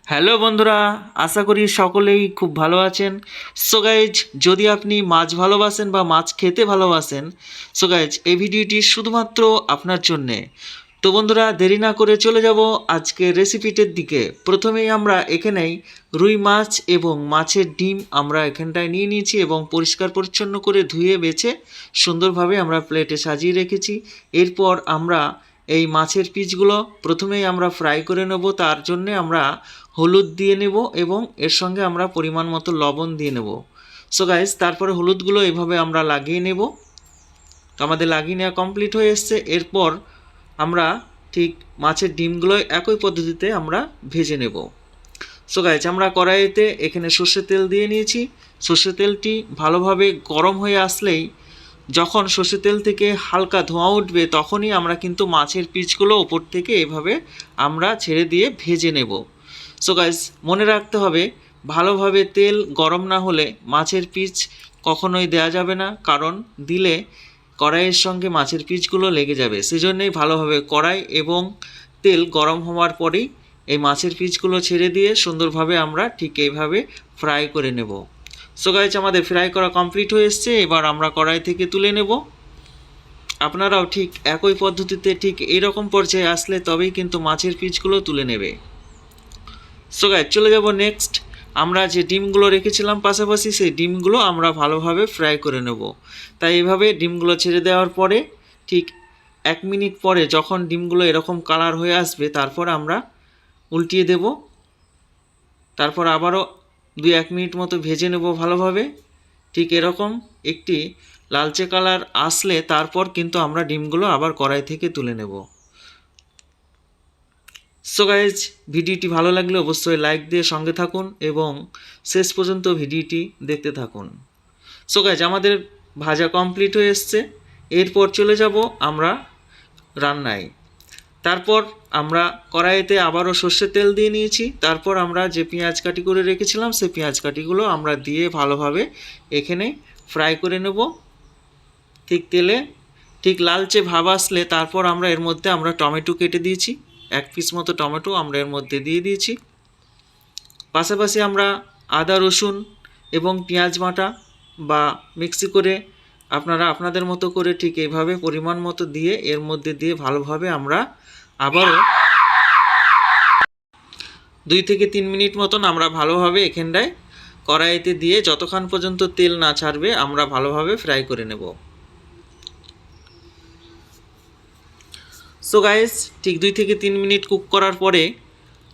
Hello বন্ধুরা, আশা করি সকলেই খুব ভালো আছেন। সো গাইজ, যদি আপনি মাছ ভালোবাসেন বা মাছ খেতে ভালোবাসেন, সো গাইজ এই ভিডিওটি শুধুমাত্র আপনার জন্যে। তো বন্ধুরা, দেরি না করে চলে যাব আজকের রেসিপিটির দিকে। প্রথমেই আমরা এখানেই রুই মাছ এবং মাছের ডিম আমরা এখানটায় নিয়ে নিয়েছি এবং পরিষ্কার পরিচ্ছন্ন করে ধুয়ে বেছে সুন্দরভাবে আমরা প্লেটে সাজিয়ে রেখেছি। এরপর আমরা এই মাছের পিসগুলো প্রথমেই আমরা ফ্রাই করে নেব। তার জন্যে আমরা হলুদ দিয়ে নেব এবং এর সঙ্গে আমরা পরিমাণ মতো লবণ দিয়ে নেব। সো গাইস, তারপরে হলুদগুলো এভাবে আমরা লাগিয়ে নেব। তো আমাদের লাগিয়ে নেওয়া কমপ্লিট হয়ে এসছে। এরপর আমরা ঠিক মাছের ডিমগুলো একই পদ্ধতিতে আমরা ভেজে নেব। সো গাইস, আমরা কড়াইতে এখানে সর্ষের তেল দিয়ে নিয়েছি। সর্ষের তেলটি ভালোভাবে গরম হয়ে আসলেই, যখন সর্ষের তেল থেকে হালকা ধোঁয়া উঠবে, তখনই আমরা কিন্তু মাছের পিসগুলো ওপর থেকে এভাবে আমরা ছেড়ে দিয়ে ভেজে নেব। সো গাইস, মনে রাখতে হবে, ভালোভাবে তেল গরম না হলে মাছের পিস কখনোই দেওয়া যাবে না, কারণ দিলে কড়াইয়ের সঙ্গে মাছের পিসগুলো লেগে যাবে। সেজন্যই ভালোভাবে কড়াই এবং তেল গরম হওয়ার পরেই এই মাছের পিসগুলো ছেড়ে দিয়ে সুন্দরভাবে আমরা ঠিক এইভাবে ফ্রাই করে নেব। সো গাইস, আমাদের ফ্রাই করা কমপ্লিট হয়ে এসছে। এবার আমরা কড়াই থেকে তুলে নেব। আপনারাও ঠিক একই পদ্ধতিতে ঠিক এইরকম পর্যায়ে আসলে তবেই কিন্তু মাছের পিসগুলো তুলে নেবে। সো গাইস, চলে যাব নেক্সট। আমরা যে ডিমগুলো রেখেছিলাম পাশাপাশি, সেই ডিমগুলো আমরা ভালোভাবে ফ্রাই করে নেব। তাই এইভাবে ডিমগুলো ছেড়ে দেওয়ার পরে ঠিক 1 মিনিট পরে যখন ডিমগুলো এরকম কালার হয়ে আসবে, তারপর আমরা উল্টিয়ে দেব। তারপর আবারও 2-1 মিনিট মতো ভেজে নেব ভালোভাবে। ঠিক এরকম একটি লালচে কালার আসলে তারপর কিন্তু আমরা ডিমগুলো আবার কড়াই থেকে তুলে নেব। সো গাইজ, ভিডিওটি ভালো লাগলে অবশ্যই লাইক দিয়ে সঙ্গে থাকুন এবং শেষ পর্যন্ত ভিডিওটি দেখতে থাকুন। সো গাইজ, আমাদের ভাজা কমপ্লিট হয়ে এসছে। এরপর চলে যাব আমরা রান্নায়। তারপর আমরা কড়াইতে আবারও সর্ষের তেল দিয়ে নিয়েছি। তারপর আমরা যে পেঁয়াজ কাটি করে রেখেছিলাম, সেই পেঁয়াজ কাটিগুলো আমরা দিয়ে ভালোভাবে এখানে ফ্রাই করে নেব। ঠিক তেলে ঠিক লালচে ভাব আসলে তারপর আমরা এর মধ্যে আমরা টমেটো কেটে দিয়েছি। 1 পিস মতো টমেটো আমরা এর মধ্যে দিয়ে দিয়েছি। পাশাপাশি আমরা আদা রসুন এবং পেঁয়াজ বাটা বা মিক্সি করে আপনারা আপনাদের মতো করে ঠিক এইভাবে পরিমাণ মতো দিয়ে এর মধ্যে দিয়ে ভালোভাবে আমরা আবারও 2 থেকে 3 মিনিট মতন আমরা ভালোভাবে এখানটায় কড়াইতে দিয়ে যতক্ষণ পর্যন্ত তেল না ছাড়বে আমরা ভালোভাবে ফ্রাই করে নেব। সো গাইস, ঠিক 2 থেকে 3 মিনিট কুক করার পরে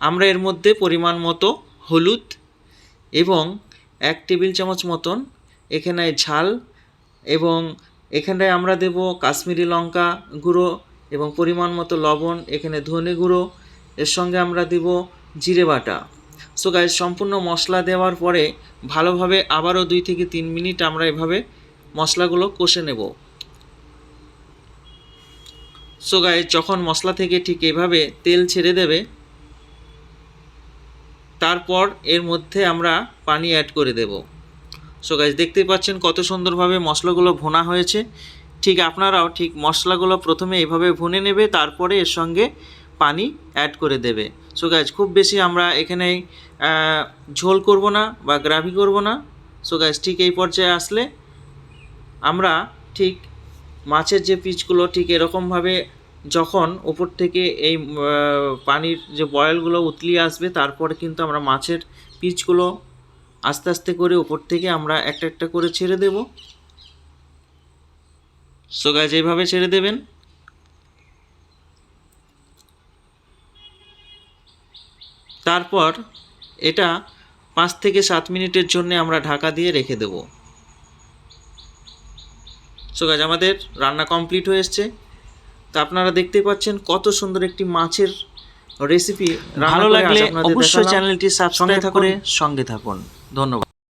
আমরা এর মধ্যে পরিমাণ মতো হলুদ এবং 1 টেবিল চামচ মতন এখানে ঝাল এবং এখানটায় আমরা দেব কাশ্মীরি লঙ্কা গুঁড়ো এবং পরিমাণ মতো লবণ, এখানে ধনে গুঁড়ো, এর সঙ্গে আমরা দেব জিরে বাটা। সো গাইস, সম্পূর্ণ মশলা দেওয়ার পরে ভালোভাবে আবারও 2 থেকে 3 মিনিট আমরা এভাবে মশলাগুলো কষে নেব। সো গাইস, যখন মশলা থেকে ঠিক এভাবে তেল ছেড়ে দেবে, তারপর এর মধ্যে আমরা পানি অ্যাড করে দেব। সো গাইস, দেখতেই পাচ্ছেন কত সুন্দরভাবে মশলাগুলো ভুনা হয়েছে। ঠিক আপনারাও ঠিক মশলাগুলো প্রথমে এইভাবে ভুনে নেবে, তারপরে এর সঙ্গে পানি অ্যাড করে দেবে। সো গাইস, খুব বেশি আমরা এখানে ঝোল করব না বা গ্রাভি করব না। সো গাইস, ঠিক এই পর্যায়ে আসলে আমরা ঠিক মাছের যে পিসগুলো ঠিক এরকমভাবে যখন উপর থেকে এই পানির যে বয়েলগুলো উতলিয়ে আসবে, তারপরে কিন্তু আমরা মাছের পিসগুলো আস্তে আস্তে করে উপর থেকে আমরা একটা একটা করে ছেড়ে দেব। সো গাইস, এইভাবে ছেড়ে দেবেন। তারপর এটা 5 থেকে 7 মিনিটের জন্য আমরা ঢাকা দিয়ে রেখে দেব। সো গাইস, আমাদের রান্না কমপ্লিট হয়ে এসছে। তো আপনারা দেখতে পাচ্ছেন কত সুন্দর একটি মাছের রেসিপি। ভালো লাগলে অবশ্যই চ্যানেলটি সাবস্ক্রাইব করে সঙ্গে থাকুন। ধন্যবাদ।